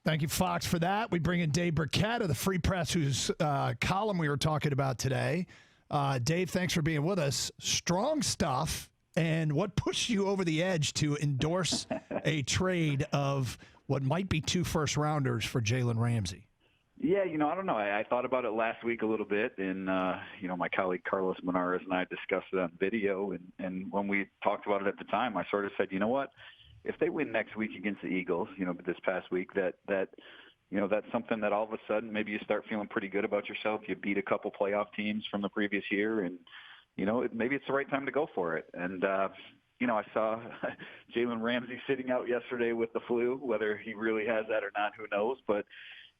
Thank you, Fox, for that. We bring in Dave Birkett of the Free Press, whose column we were talking about today. Dave, thanks for being with us. Strong stuff. And what pushed you over the edge to endorse a trade of what might be 2 first-rounders for Jalen Ramsey? Yeah, I don't know. I thought about it last week a little bit, and, my colleague Carlos Monarez and I discussed it on video, and when we talked about it at the time, I sort of said, you know what, if they win next week against the Eagles, this past week, that's something that all of a sudden maybe you start feeling pretty good about yourself. You beat a couple playoff teams from the previous year, and maybe it's the right time to go for it. And, I saw Jalen Ramsey sitting out yesterday with the flu. Whether he really has that or not, who knows? But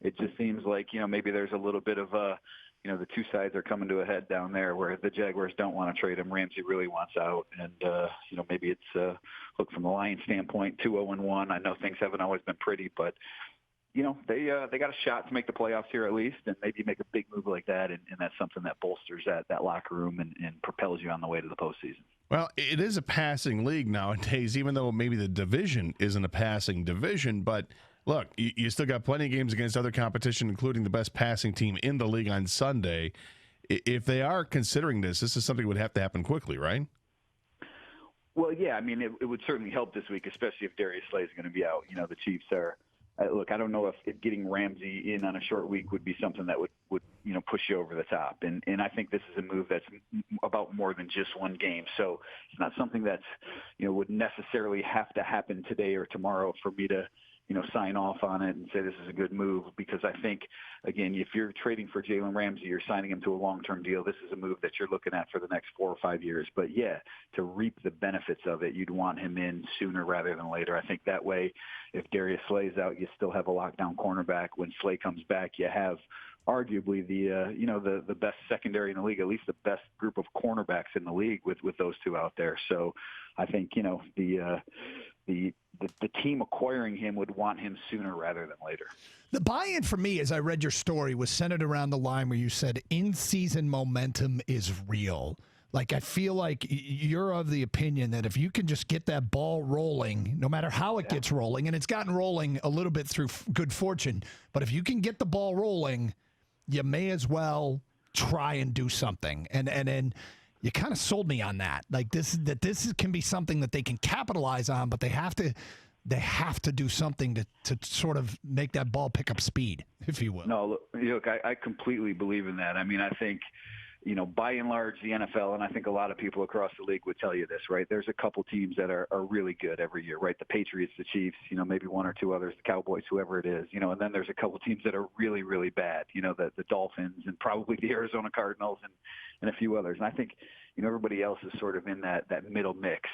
it just seems like, maybe there's a little bit of the two sides are coming to a head down there where the Jaguars don't want to trade him. Ramsey really wants out. And, maybe it's, look, from the Lions standpoint, 2-0-1. I know things haven't always been pretty, but they got a shot to make the playoffs here at least, and maybe make a big move like that, and that's something that bolsters that locker room and propels you on the way to the postseason. Well, it is a passing league nowadays, even though maybe the division isn't a passing division. But look, you still got plenty of games against other competition, including the best passing team in the league on Sunday. If they are considering this is something that would have to happen quickly, right? Well, yeah, I mean, it would certainly help this week, especially if Darius Slay is going to be out. The Chiefs are. Look, I don't know if getting Ramsey in on a short week would be something that would push you over the top. And I think this is a move that's about more than just one game. So it's not something that's, would necessarily have to happen today or tomorrow for me to, sign off on it and say this is a good move, because I think, again, if you're trading for Jalen Ramsey, you're signing him to a long-term deal. This is a move that you're looking at for the next 4 or 5 years. But, yeah, to reap the benefits of it, you'd want him in sooner rather than later. I think that way, if Darius Slay's out, you still have a lockdown cornerback. When Slay comes back, you have arguably the best secondary in the league, at least the best group of cornerbacks in the league with those two out there. So I think, the team acquiring him would want him sooner rather than later. The buy-in for me, as I read your story, was centered around the line where you said in-season momentum is real. Like, I feel like you're of the opinion that if you can just get that ball rolling, no matter how it gets rolling, and it's gotten rolling a little bit through good fortune, but if you can get the ball rolling, you may as well try and do something. And you kind of sold me on that. Like this can be something that they can capitalize on, but they have to do something to sort of make that ball pick up speed, if you will. No, look, I completely believe in that. I mean, I think, by and large, the NFL, and I think a lot of people across the league would tell you this, right? There's a couple teams that are really good every year, right? The Patriots, the Chiefs, maybe 1 or 2 others, the Cowboys, whoever it is, and then there's a couple teams that are really, really bad, the Dolphins and probably the Arizona Cardinals and a few others. And I think, everybody else is sort of in that middle mix.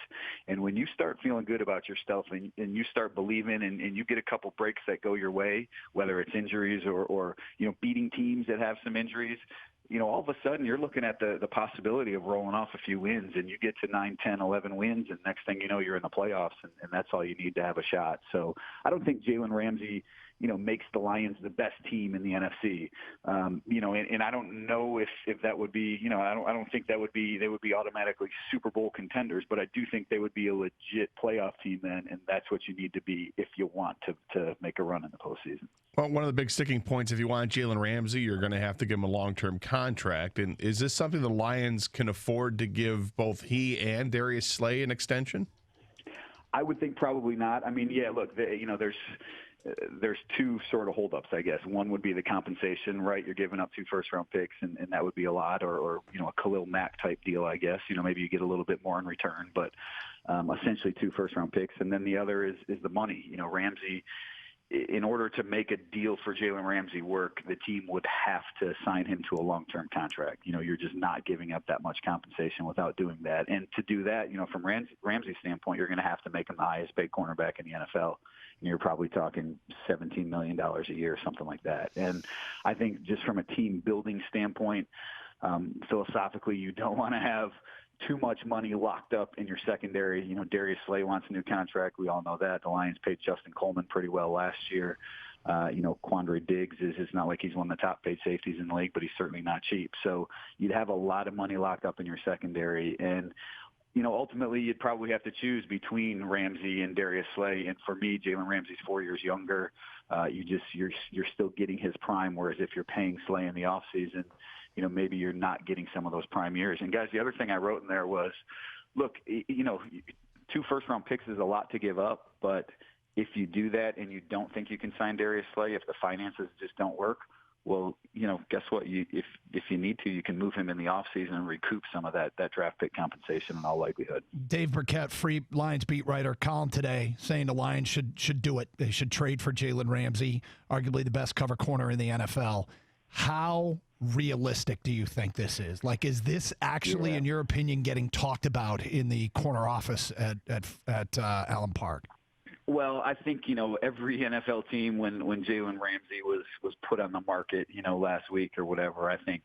And when you start feeling good about yourself and you start believing and you get a couple breaks that go your way, whether it's injuries or beating teams that have some injuries, all of a sudden you're looking at the possibility of rolling off a few wins, and you get to 9, 10, 11 wins, and next thing you know, you're in the playoffs, and that's all you need to have a shot. So I don't think Jalen Ramsey, makes the Lions the best team in the NFC. And I don't know if that would be, I don't think they would be automatically Super Bowl contenders, but I do think they would be a legit playoff team then, and that's what you need to be if you want to make a run in the postseason. Well, one of the big sticking points, if you want Jalen Ramsey, you're going to have to give him a long-term contract. And is this something the Lions can afford to give both he and Darius Slay an extension? I would think probably not. I mean, yeah, look, there's 2 sort of holdups, I guess. One would be the compensation, right? You're giving up 2 first-round picks, and that would be a lot, or a Khalil Mack type deal, I guess. Maybe you get a little bit more in return, but essentially 2 first-round picks. And then the other is the money. Ramsey, in order to make a deal for Jalen Ramsey work, the team would have to sign him to a long-term contract. You're just not giving up that much compensation without doing that. And to do that, from Ramsey's standpoint, you're going to have to make him the highest paid cornerback in the NFL. And you're probably talking $17 million a year, something like that. And I think just from a team building standpoint, philosophically, you don't want to have too much money locked up in your secondary. Darius Slay wants a new contract. We all know that. The Lions paid Justin Coleman pretty well last year. Quandre Diggs is not like he's one of the top paid safeties in the league, but he's certainly not cheap. So you'd have a lot of money locked up in your secondary. And Ultimately you'd probably have to choose between Ramsey and Darius Slay. And for me, Jalen Ramsey's 4 years younger. You're still getting his prime. Whereas if you're paying Slay in the offseason, maybe you're not getting some of those prime years. And guys, the other thing I wrote in there was, look, 2 first-round picks is a lot to give up, but if you do that and you don't think you can sign Darius Slay, if the finances just don't work, well, guess what? If you need to, you can move him in the offseason and recoup some of that draft pick compensation in all likelihood. Dave Birkett, free Lions beat writer, column today saying the Lions should do it. They should trade for Jalen Ramsey, arguably the best cover corner in the NFL. How realistic do you think this is? Like, is this actually, in your opinion, getting talked about in the corner office at Allen Park? Well, I think, every NFL team, when Jalen Ramsey was put on the market, last week or whatever, I think,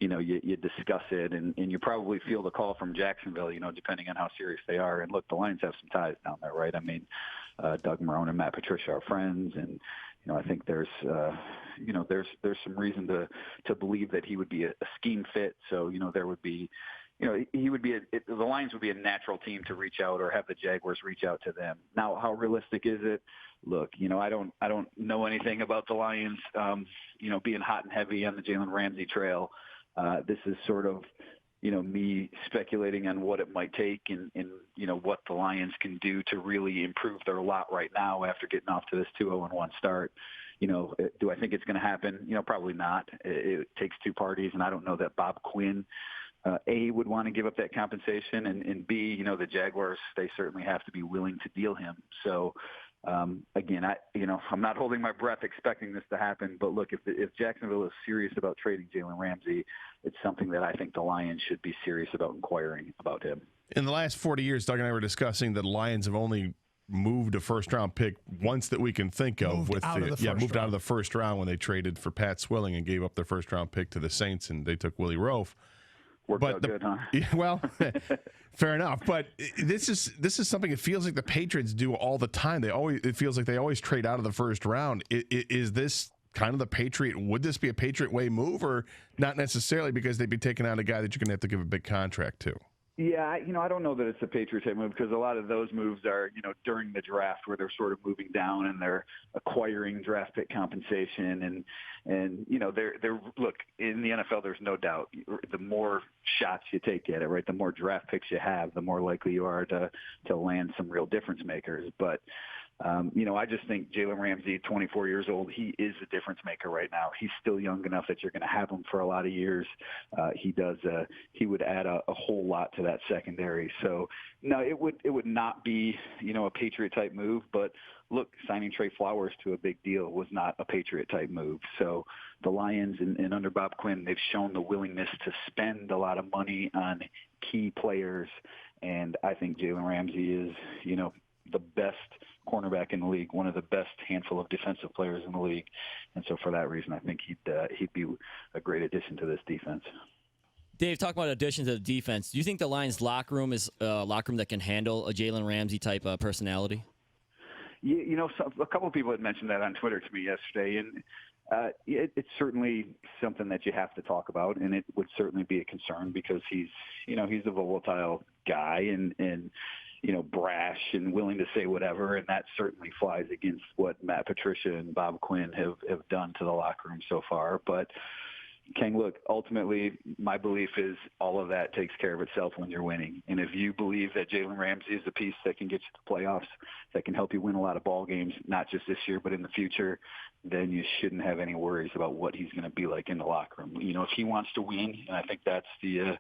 you discuss it and you probably feel the call from Jacksonville, depending on how serious they are. And look, the Lions have some ties down there, right? I mean, Doug Marrone and Matt Patricia are friends, and I think there's some reason to believe that he would be a scheme fit. So there would be, he would be the Lions would be a natural team to reach out, or have the Jaguars reach out to them. Now, how realistic is it? Look, I don't know anything about the Lions, being hot and heavy on the Jalen Ramsey trail. This is sort of, me speculating on what it might take and what the Lions can do to really improve their lot right now after getting off to this 2-0-1 start. Do I think it's going to happen? Probably not. It takes 2 parties, and I don't know that Bob Quinn, A, would want to give up that compensation, and B, the Jaguars, they certainly have to be willing to deal him. So, again, I'm not holding my breath expecting this to happen, but look, if Jacksonville is serious about trading Jalen Ramsey, it's something that I think the Lions should be serious about inquiring about him. In the last 40 years, Doug and I were discussing that the Lions have only moved a first-round pick once that we can think of. Moved out of the first round when they traded for Pat Swilling and gave up their first-round pick to the Saints, and they took Willie Roaf. Worked out good, huh? Well, fair enough. But this is something it feels like the Patriots do all the time. It feels like they always trade out of the first round. Is this kind of the Patriot? Would this be a Patriot way move, or not necessarily, because they'd be taking out a guy that you're going to have to give a big contract to? Yeah, I don't know that it's a Patriot type move, because a lot of those moves are, during the draft, where they're sort of moving down and they're acquiring draft pick compensation, and they're look, in the NFL, there's no doubt, the more shots you take at it, right, the more draft picks you have, the more likely you are to land some real difference makers. But I just think Jalen Ramsey, 24 years old, he is a difference maker right now. He's still young enough that you're going to have him for a lot of years. He would add a whole lot to that secondary. So, no, it would not be, a Patriot type move. But look, signing Trey Flowers to a big deal was not a Patriot type move. So the Lions and under Bob Quinn, they've shown the willingness to spend a lot of money on key players. And I think Jalen Ramsey is, the best cornerback in the league, one of the best handful of defensive players in the league. And so for that reason, I think he'd be a great addition to this defense. Dave, talk about additions to the defense. Do you think the Lions locker room is a locker room that can handle a Jalen Ramsey type personality? A couple of people had mentioned that on Twitter to me yesterday, and it's certainly something that you have to talk about, and it would certainly be a concern, because he's a volatile guy and brash and willing to say whatever, and that certainly flies against what Matt Patricia and Bob Quinn have done to the locker room so far. But King, look, ultimately, my belief is all of that takes care of itself when you're winning. And if you believe that Jalen Ramsey is a piece that can get you to the playoffs, that can help you win a lot of ball games, not just this year but in the future, then you shouldn't have any worries about what he's going to be like in the locker room. If he wants to win, and I think that's the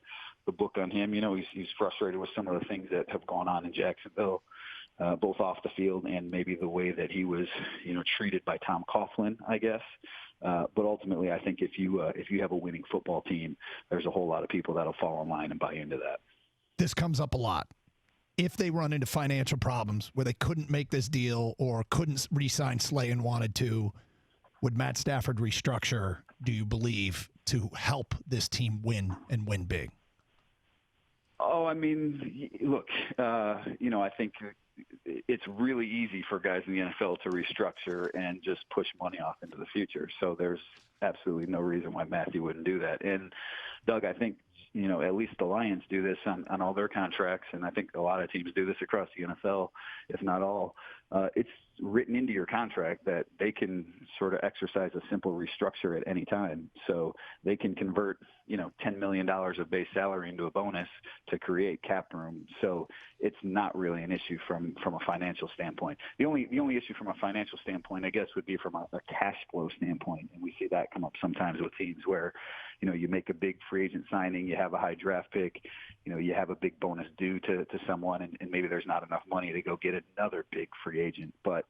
book on him, he's frustrated with some of the things that have gone on in Jacksonville, both off the field and maybe the way that he was, treated by Tom Coughlin, I guess. But ultimately, I think if you have a winning football team, there's a whole lot of people that'll fall in line and buy into that. This comes up a lot. If they run into financial problems where they couldn't make this deal or couldn't re-sign Slay and wanted to, would Matt Stafford restructure, do you believe, to help this team win and win big? Oh, I mean, look, I think it's really easy for guys in the NFL to restructure and just push money off into the future. So there's absolutely no reason why Matthew wouldn't do that. And Doug, I think at least the Lions do this on all their contracts, and I think a lot of teams do this across the NFL, if not all. It's written into your contract that they can sort of exercise a simple restructure at any time. So they can convert, $10 million of base salary into a bonus to create cap room. So it's not really an issue from a financial standpoint. The only issue from a financial standpoint, I guess, would be from a cash flow standpoint. And we see that come up sometimes with teams where, you make a big free agent signing, you have a high draft pick, you have a big bonus due to someone, and maybe there's not enough money to go get another big free agent. But,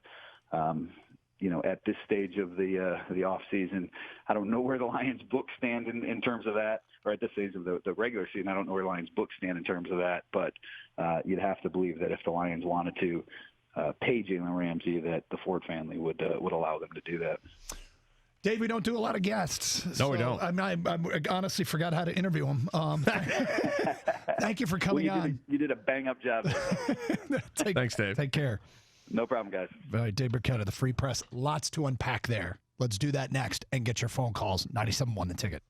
at this stage of the off season, I don't know where the Lions books stand in terms of that, or at this stage of the regular season, I don't know where the Lions books stand in terms of that. But you'd have to believe that if the Lions wanted to pay Jalen Ramsey, that the Ford family would allow them to do that. Dave, we don't do a lot of guests. No, we don't. I honestly forgot how to interview him. Thank you for coming on. You did a bang-up job. Thanks, Dave. Take care. No problem, guys. All right, Dave Birkett of the Free Press. Lots to unpack there. Let's do that next and get your phone calls. 97.1 The Ticket.